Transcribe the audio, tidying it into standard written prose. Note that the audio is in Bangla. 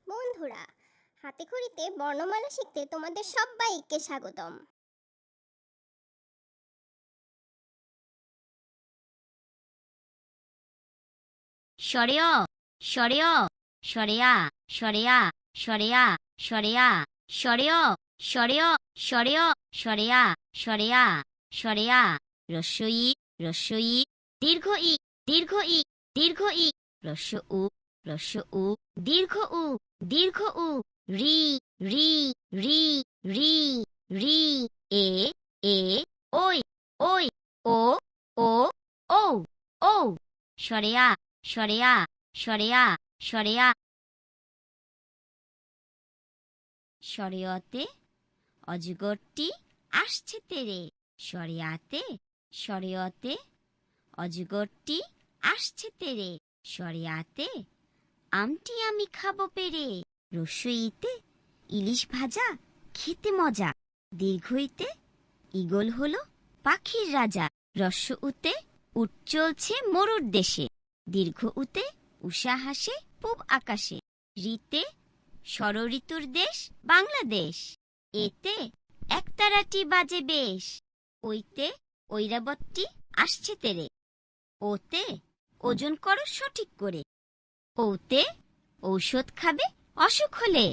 বন্ধুরা, হাতেখড়িতে বর্ণমালা শিখতে তোমাদের সবাইকে স্বাগতম। স্বরেয় স্বরেয় স্বরেয়া স্বরেয়া স্বরেয়া স্বরেয়া স্বরেয় স্বরেয় স্বরেয় স্বরেয়া স্বরেয়া স্বরেয়া রস্যই রস্যই দীর্ঘ ই দীর্ঘ ই দীর্ঘ ই রস্য উ দীর্ঘ উ দীর্ঘ উ রি রি রি রি রি এ এ ওই ওই ও ও ও ও স্বরেয়া স্বরেয়া স্বরেয়া স্বরেয়া স্বরেয়তে অজগরটি আসছে তেরে স্বরেয়াতে স্বরেয়তে অজগরটি আসছে তেরে স্বরেয়াতে আমটি আমি খাবো পেরে রস্যইতে ইলিশ ভাজা খেতে মজা দীর্ঘইতে ঈগল হলো পাখির রাজা রস্য উতে উট চলছে মরুর দেশে দীর্ঘ উতে উষা হাসে পূব আকাশে ঋতে ষড়ঋতুর দেশ বাংলাদেশ এতে একতারাটি বাজে বেশ ওইতে ঐরাবতটি আসছে তেরে ওতে ওজন করো সঠিক করে ওতে ঔষধ খাবে অসুখ হলে